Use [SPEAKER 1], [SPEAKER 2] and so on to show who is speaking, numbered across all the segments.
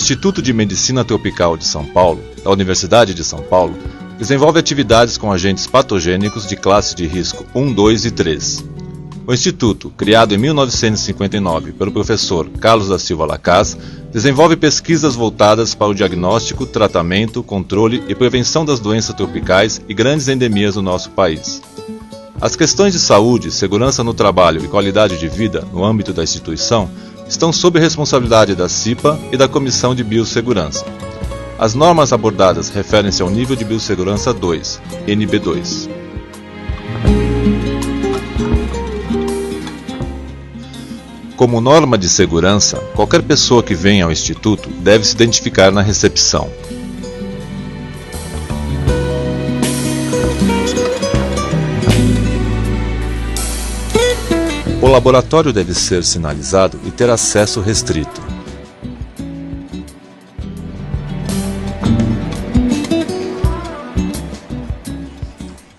[SPEAKER 1] Instituto de Medicina Tropical de São Paulo, da Universidade de São Paulo, desenvolve atividades com agentes patogênicos de classe de risco 1, 2 e 3. O Instituto, criado em 1959 pelo professor Carlos da Silva Lacaz, desenvolve pesquisas voltadas para o diagnóstico, tratamento, controle e prevenção das doenças tropicais e grandes endemias no nosso país. As questões de saúde, segurança no trabalho e qualidade de vida no âmbito da instituição estão sob responsabilidade da CIPA e da Comissão de Biossegurança. As normas abordadas referem-se ao nível de biossegurança 2, NB2. Como norma de segurança, qualquer pessoa que venha ao Instituto deve se identificar na recepção. O laboratório deve ser sinalizado e ter acesso restrito.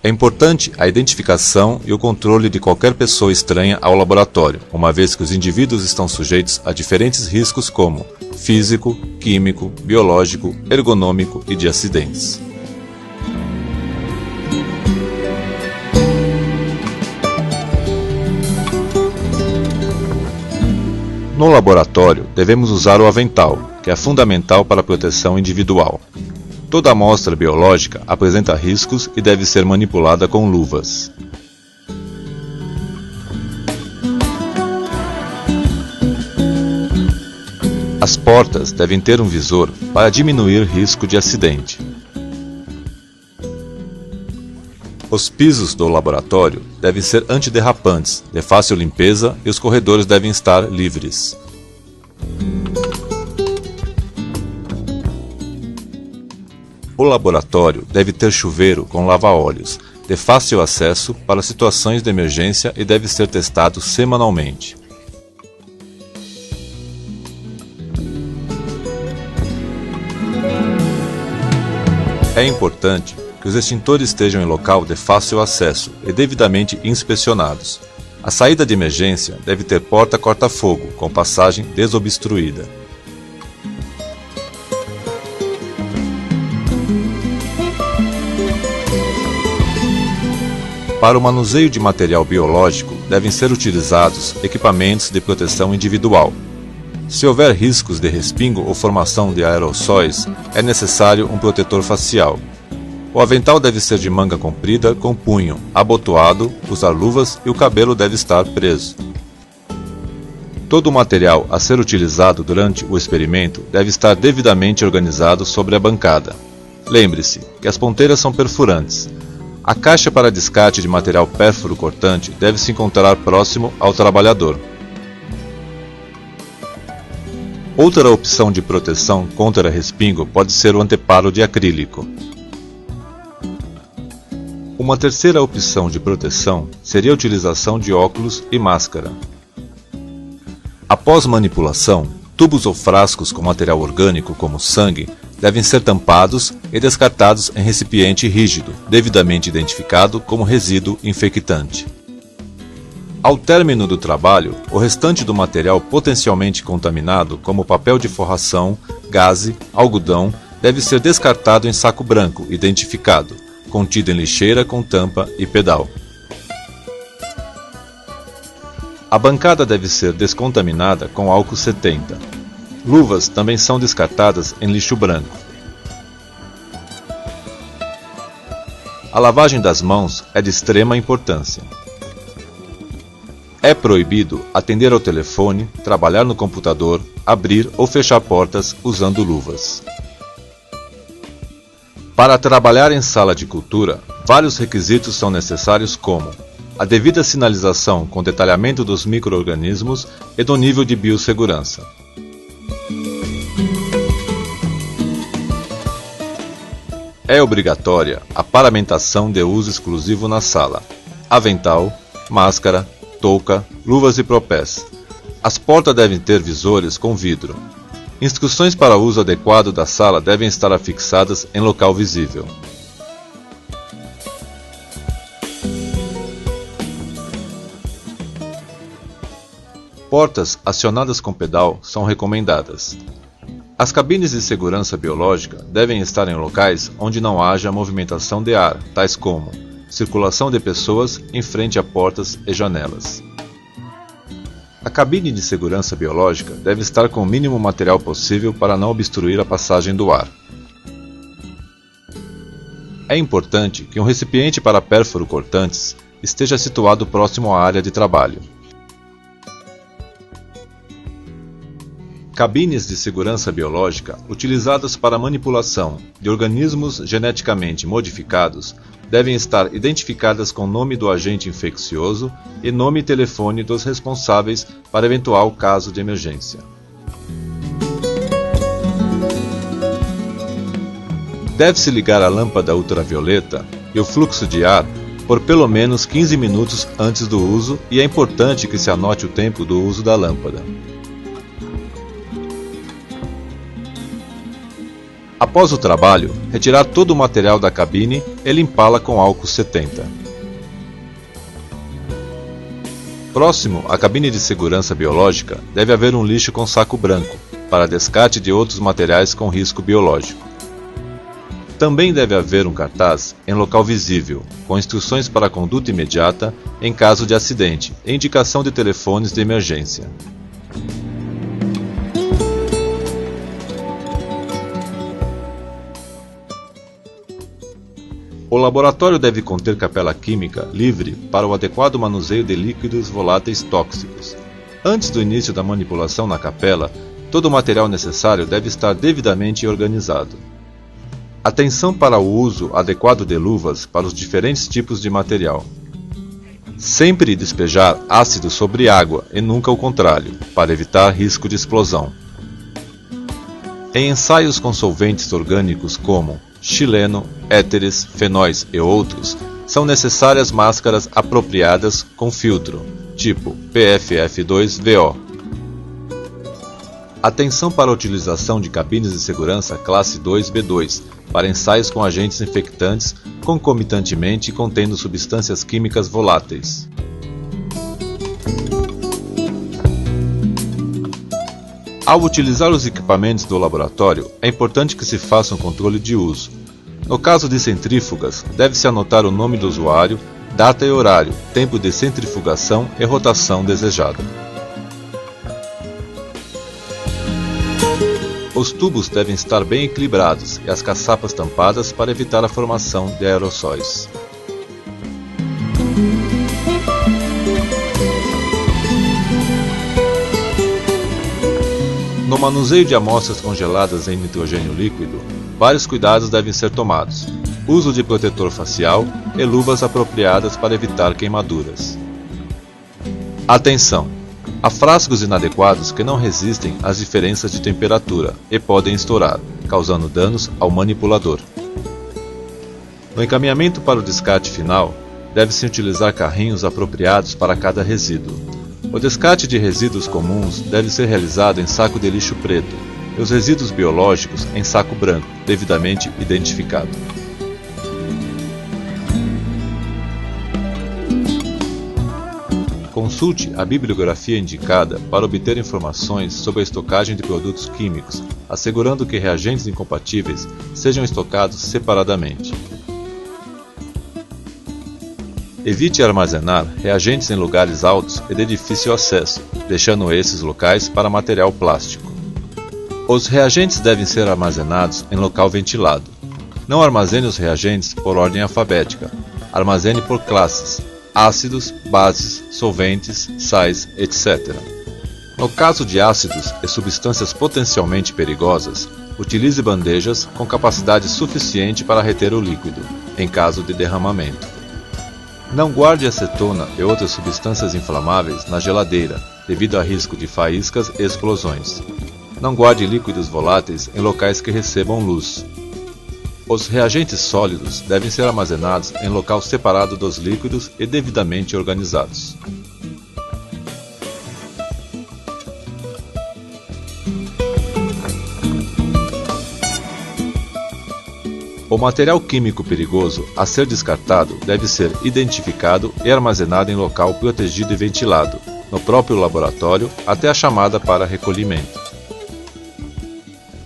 [SPEAKER 1] É importante a identificação e o controle de qualquer pessoa estranha ao laboratório, uma vez que os indivíduos estão sujeitos a diferentes riscos como físico, químico, biológico, ergonômico e de acidentes. No laboratório, devemos usar o avental, que é fundamental para a proteção individual. Toda amostra biológica apresenta riscos e deve ser manipulada com luvas. As portas devem ter um visor para diminuir risco de acidente. Os pisos do laboratório devem ser antiderrapantes, de fácil limpeza e os corredores devem estar livres. O laboratório deve ter chuveiro com lava-óleos, de fácil acesso para situações de emergência e deve ser testado semanalmente. É importante que os extintores estejam em local de fácil acesso e devidamente inspecionados. A saída de emergência deve ter porta corta-fogo com passagem desobstruída. Para o manuseio de material biológico, devem ser utilizados equipamentos de proteção individual. Se houver riscos de respingo ou formação de aerossóis, é necessário um protetor facial. O avental deve ser de manga comprida com punho, abotoado, usar luvas e o cabelo deve estar preso. Todo o material a ser utilizado durante o experimento deve estar devidamente organizado sobre a bancada. Lembre-se que as ponteiras são perfurantes. A caixa para descarte de material pérfuro cortante deve se encontrar próximo ao trabalhador. Outra opção de proteção contra respingo pode ser o anteparo de acrílico. Uma terceira opção de proteção seria a utilização de óculos e máscara. Após manipulação, tubos ou frascos com material orgânico como sangue devem ser tampados e descartados em recipiente rígido, devidamente identificado como resíduo infectante. Ao término do trabalho, o restante do material potencialmente contaminado, como papel de forração, gaze, algodão, deve ser descartado em saco branco identificado, contido em lixeira com tampa e pedal. A bancada deve ser descontaminada com álcool 70. Luvas também são descartadas em lixo branco. A lavagem das mãos é de extrema importância. É proibido atender ao telefone, trabalhar no computador, abrir ou fechar portas usando luvas. Para trabalhar em sala de cultura, vários requisitos são necessários como a devida sinalização com detalhamento dos micro-organismos e do nível de biossegurança. É obrigatória a paramentação de uso exclusivo na sala, avental, máscara, touca, luvas e propés. As portas devem ter visores com vidro. Instruções para o uso adequado da sala devem estar afixadas em local visível. Portas acionadas com pedal são recomendadas. As cabines de segurança biológica devem estar em locais onde não haja movimentação de ar, tais como circulação de pessoas em frente a portas e janelas. A cabine de segurança biológica deve estar com o mínimo material possível para não obstruir a passagem do ar. É importante que um recipiente para pérfuro cortantes esteja situado próximo à área de trabalho. Cabines de segurança biológica utilizadas para manipulação de organismos geneticamente modificados devem estar identificadas com o nome do agente infeccioso e nome e telefone dos responsáveis para eventual caso de emergência. Deve-se ligar a lâmpada ultravioleta e o fluxo de ar por pelo menos 15 minutos antes do uso e é importante que se anote o tempo do uso da lâmpada. Após o trabalho, retirar todo o material da cabine e limpá-la com álcool 70. Próximo à cabine de segurança biológica, deve haver um lixo com saco branco, para descarte de outros materiais com risco biológico. Também deve haver um cartaz em local visível, com instruções para a conduta imediata em caso de acidente e indicação de telefones de emergência. O laboratório deve conter capela química livre para o adequado manuseio de líquidos voláteis tóxicos. Antes do início da manipulação na capela, todo o material necessário deve estar devidamente organizado. Atenção para o uso adequado de luvas para os diferentes tipos de material. Sempre despejar ácido sobre água e nunca o contrário, para evitar risco de explosão. Em ensaios com solventes orgânicos como xileno, éteres, fenóis e outros, são necessárias máscaras apropriadas com filtro, tipo PFF2-VO. Atenção para a utilização de cabines de segurança classe 2B2 para ensaios com agentes infectantes concomitantemente contendo substâncias químicas voláteis. Ao utilizar os equipamentos do laboratório, é importante que se faça um controle de uso. No caso de centrífugas, deve-se anotar o nome do usuário, data e horário, tempo de centrifugação e rotação desejada. Os tubos devem estar bem equilibrados e as caçapas tampadas para evitar a formação de aerossóis. No manuseio de amostras congeladas em nitrogênio líquido, vários cuidados devem ser tomados. Uso de protetor facial e luvas apropriadas para evitar queimaduras. Atenção! Há frascos inadequados que não resistem às diferenças de temperatura e podem estourar, causando danos ao manipulador. No encaminhamento para o descarte final, deve-se utilizar carrinhos apropriados para cada resíduo. O descarte de resíduos comuns deve ser realizado em saco de lixo preto e os resíduos biológicos em saco branco, devidamente identificado. Consulte a bibliografia indicada para obter informações sobre a estocagem de produtos químicos, assegurando que reagentes incompatíveis sejam estocados separadamente. Evite armazenar reagentes em lugares altos e de difícil acesso, deixando esses locais para material plástico. Os reagentes devem ser armazenados em local ventilado. Não armazene os reagentes por ordem alfabética. Armazene por classes: ácidos, bases, solventes, sais, etc. No caso de ácidos e substâncias potencialmente perigosas, utilize bandejas com capacidade suficiente para reter o líquido, em caso de derramamento. Não guarde acetona e outras substâncias inflamáveis na geladeira, devido a risco de faíscas e explosões. Não guarde líquidos voláteis em locais que recebam luz. Os reagentes sólidos devem ser armazenados em local separado dos líquidos e devidamente organizados. O material químico perigoso a ser descartado deve ser identificado e armazenado em local protegido e ventilado, no próprio laboratório, até a chamada para recolhimento.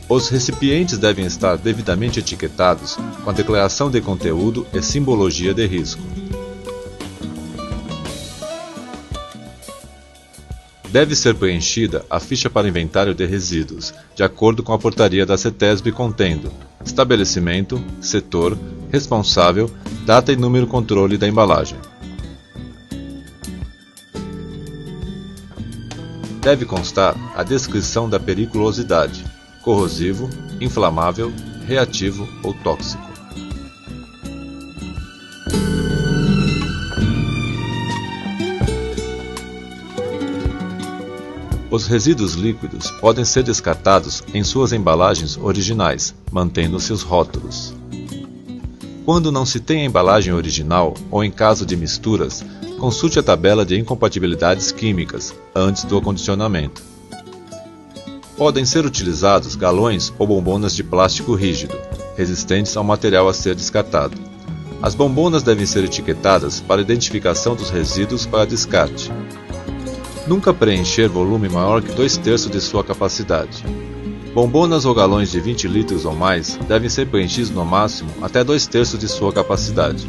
[SPEAKER 1] Os recipientes devem estar devidamente etiquetados com a declaração de conteúdo e simbologia de risco. Deve ser preenchida a ficha para inventário de resíduos, de acordo com a portaria da CETESB contendo estabelecimento, setor, responsável, data e número controle da embalagem. Deve constar a descrição da periculosidade, corrosivo, inflamável, reativo ou tóxico. Os resíduos líquidos podem ser descartados em suas embalagens originais, mantendo-se os rótulos. Quando não se tem a embalagem original ou em caso de misturas, consulte a tabela de incompatibilidades químicas antes do acondicionamento. Podem ser utilizados galões ou bombonas de plástico rígido, resistentes ao material a ser descartado. As bombonas devem ser etiquetadas para identificação dos resíduos para descarte. Nunca preencher volume maior que 2/3 de sua capacidade. Bombonas ou galões de 20 litros ou mais devem ser preenchidos no máximo até 2/3 de sua capacidade.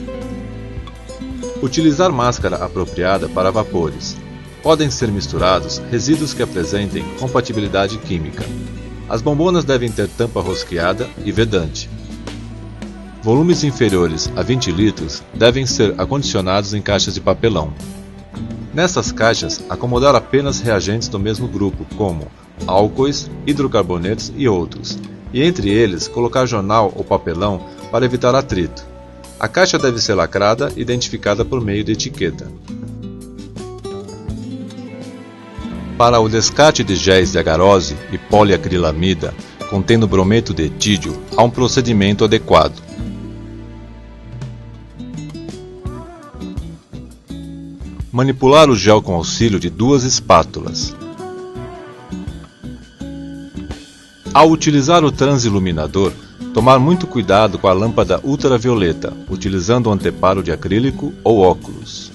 [SPEAKER 1] Utilizar máscara apropriada para vapores. Podem ser misturados resíduos que apresentem compatibilidade química. As bombonas devem ter tampa rosqueada e vedante. Volumes inferiores a 20 litros devem ser acondicionados em caixas de papelão. Nessas caixas, acomodar apenas reagentes do mesmo grupo, como álcoois, hidrocarbonetos e outros, e entre eles colocar jornal ou papelão para evitar atrito. A caixa deve ser lacrada e identificada por meio de etiqueta. Para o descarte de géis de agarose e poliacrilamida contendo brometo de etídio, há um procedimento adequado. Manipular o gel com auxílio de 2 espátulas. Ao utilizar o transiluminador, tomar muito cuidado com a lâmpada ultravioleta, utilizando um anteparo de acrílico ou óculos.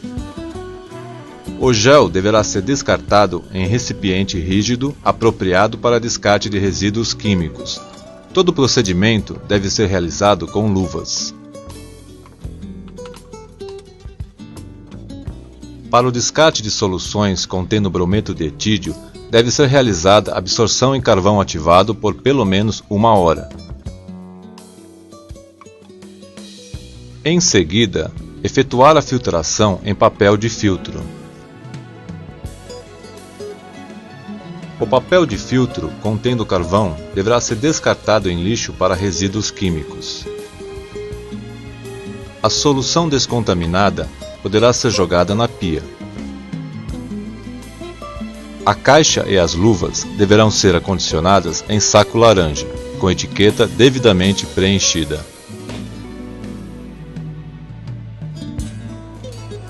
[SPEAKER 1] O gel deverá ser descartado em recipiente rígido apropriado para descarte de resíduos químicos. Todo o procedimento deve ser realizado com luvas. Para o descarte de soluções contendo brometo de etídio, deve ser realizada absorção em carvão ativado por pelo menos 1 hora. Em seguida, efetuar a filtração em papel de filtro. O papel de filtro contendo carvão deverá ser descartado em lixo para resíduos químicos. A solução descontaminada poderá ser jogada na pia. A caixa e as luvas deverão ser acondicionadas em saco laranja, com etiqueta devidamente preenchida.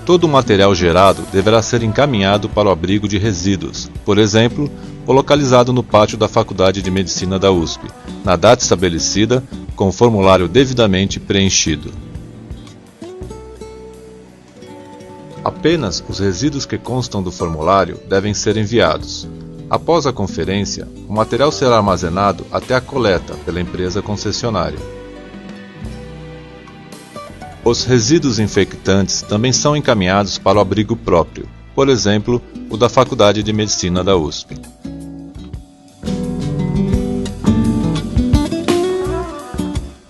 [SPEAKER 1] Todo o material gerado deverá ser encaminhado para o abrigo de resíduos, por exemplo, ou localizado no pátio da Faculdade de Medicina da USP, na data estabelecida, com o formulário devidamente preenchido. Apenas os resíduos que constam do formulário devem ser enviados. Após a conferência, o material será armazenado até a coleta pela empresa concessionária. Os resíduos infectantes também são encaminhados para o abrigo próprio, por exemplo, o da Faculdade de Medicina da USP.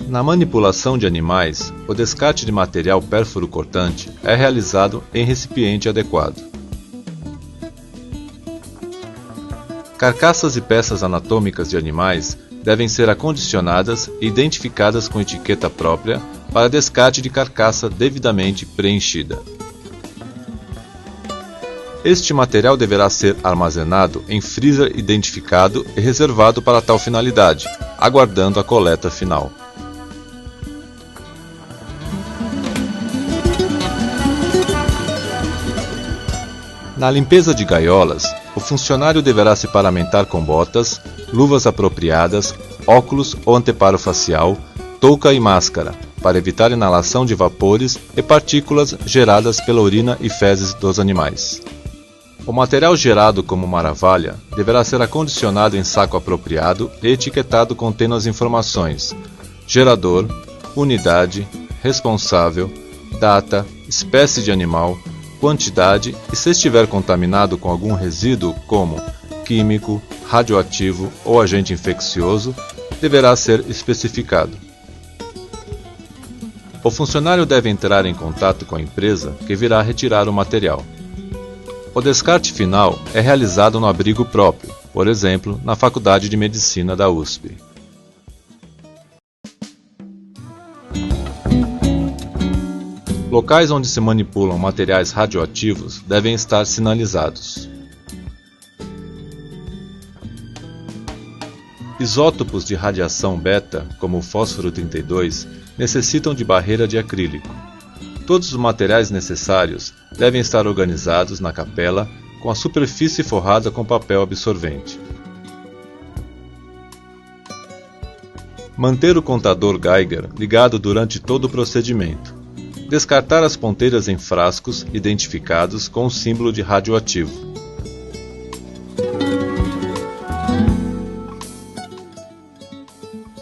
[SPEAKER 1] Na manipulação de animais, o descarte de material pérfuro cortante é realizado em recipiente adequado. Carcaças e peças anatômicas de animais devem ser acondicionadas e identificadas com etiqueta própria para descarte de carcaça devidamente preenchida. Este material deverá ser armazenado em freezer identificado e reservado para tal finalidade, aguardando a coleta final. Na limpeza de gaiolas, o funcionário deverá se paramentar com botas, luvas apropriadas, óculos ou anteparo facial, touca e máscara, para evitar inalação de vapores e partículas geradas pela urina e fezes dos animais. O material gerado como maravilha deverá ser acondicionado em saco apropriado e etiquetado contendo as informações: gerador, unidade, responsável, data, espécie de animal, quantidade e, se estiver contaminado com algum resíduo como químico, radioativo ou agente infeccioso, deverá ser especificado. O funcionário deve entrar em contato com a empresa que virá retirar o material. O descarte final é realizado no abrigo próprio, por exemplo, na Faculdade de Medicina da USP. Locais onde se manipulam materiais radioativos devem estar sinalizados. Isótopos de radiação beta, como o fósforo 32, necessitam de barreira de acrílico. Todos os materiais necessários devem estar organizados na capela com a superfície forrada com papel absorvente. Manter o contador Geiger ligado durante todo o procedimento. Descartar as ponteiras em frascos identificados com o símbolo de radioativo.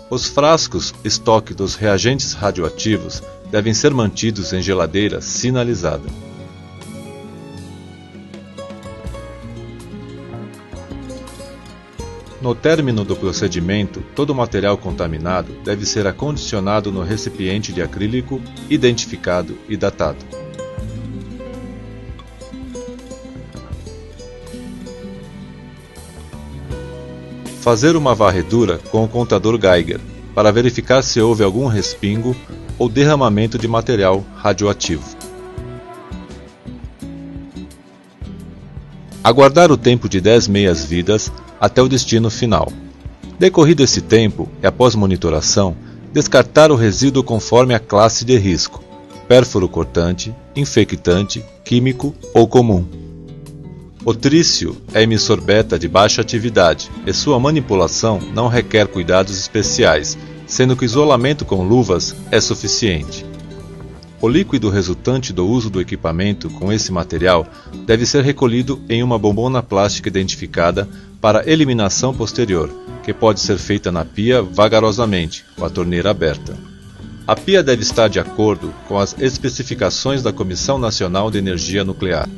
[SPEAKER 1] Os frascos estoque dos reagentes radioativos devem ser mantidos em geladeira sinalizada. No término do procedimento, todo o material contaminado deve ser acondicionado no recipiente de acrílico identificado e datado. Fazer uma varredura com o contador Geiger para verificar se houve algum respingo ou derramamento de material radioativo. Aguardar o tempo de 10 meias-vidas até o destino final. Decorrido esse tempo, e após monitoração, descartar o resíduo conforme a classe de risco: pérfuro cortante, infectante, químico ou comum. O trício é emissor beta de baixa atividade e sua manipulação não requer cuidados especiais, sendo que o isolamento com luvas é suficiente. O líquido resultante do uso do equipamento com esse material deve ser recolhido em uma bombona plástica identificada para eliminação posterior, que pode ser feita na pia vagarosamente, com a torneira aberta. A pia deve estar de acordo com as especificações da Comissão Nacional de Energia Nuclear.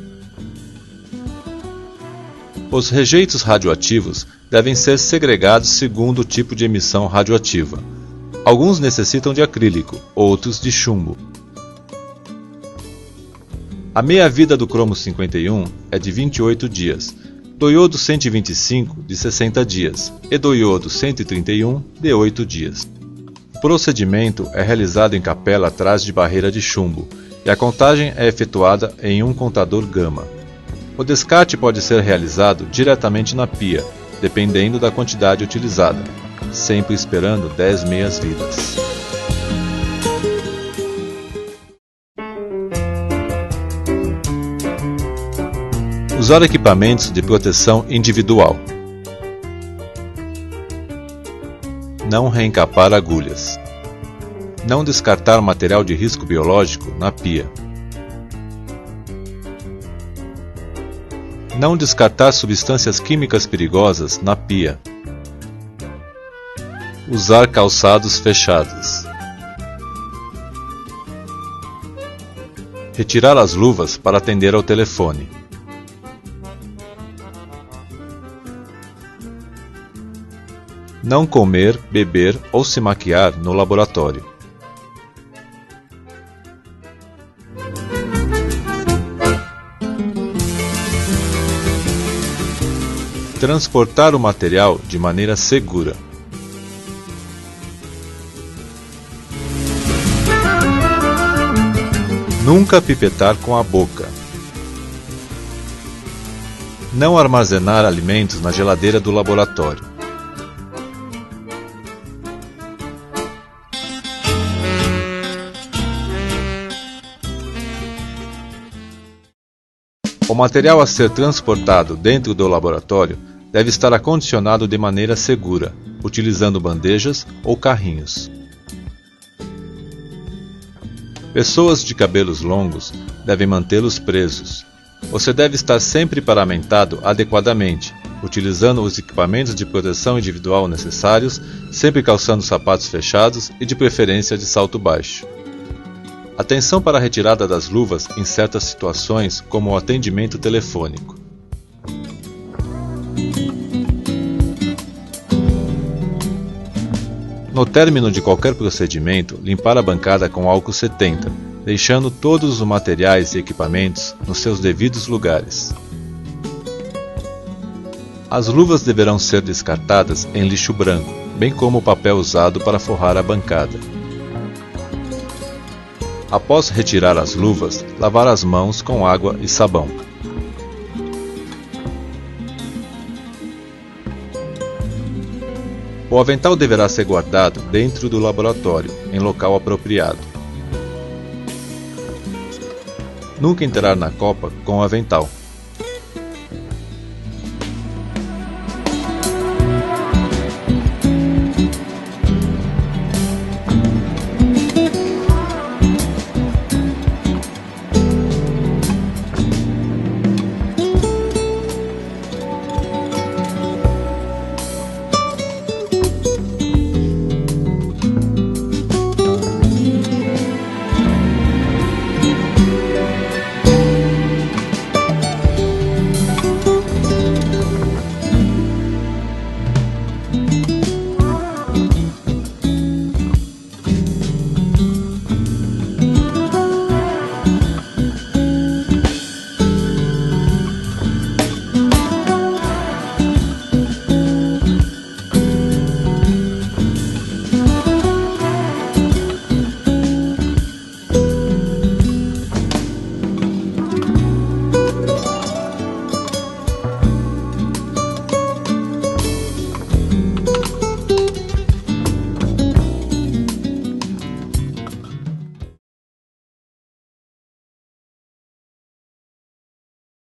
[SPEAKER 1] Os rejeitos radioativos devem ser segregados segundo o tipo de emissão radioativa. Alguns necessitam de acrílico, outros de chumbo. A meia-vida do cromo 51 é de 28 dias, do iodo 125 de 60 dias e do iodo 131 de 8 dias. O procedimento é realizado em capela atrás de barreira de chumbo e a contagem é efetuada em um contador gama. O descarte pode ser realizado diretamente na pia, dependendo da quantidade utilizada, sempre esperando 10 meias-vidas. Usar equipamentos de proteção individual. Não reencapar agulhas. Não descartar material de risco biológico na pia. Não descartar substâncias químicas perigosas na pia. Usar calçados fechados. Retirar as luvas para atender ao telefone. Não comer, beber ou se maquiar no laboratório. Transportar o material de maneira segura. Nunca pipetar com a boca. Não armazenar alimentos na geladeira do laboratório. O material a ser transportado dentro do laboratório deve estar acondicionado de maneira segura, utilizando bandejas ou carrinhos. Pessoas de cabelos longos devem mantê-los presos. Você deve estar sempre paramentado adequadamente, utilizando os equipamentos de proteção individual necessários, sempre calçando sapatos fechados e de preferência de salto baixo. Atenção para a retirada das luvas em certas situações, como o atendimento telefônico. No término de qualquer procedimento, limpar a bancada com álcool 70, deixando todos os materiais e equipamentos nos seus devidos lugares. As luvas deverão ser descartadas em lixo branco, bem como o papel usado para forrar a bancada. Após retirar as luvas, lavar as mãos com água e sabão. O avental deverá ser guardado dentro do laboratório, em local apropriado. Nunca entrar na copa com o avental.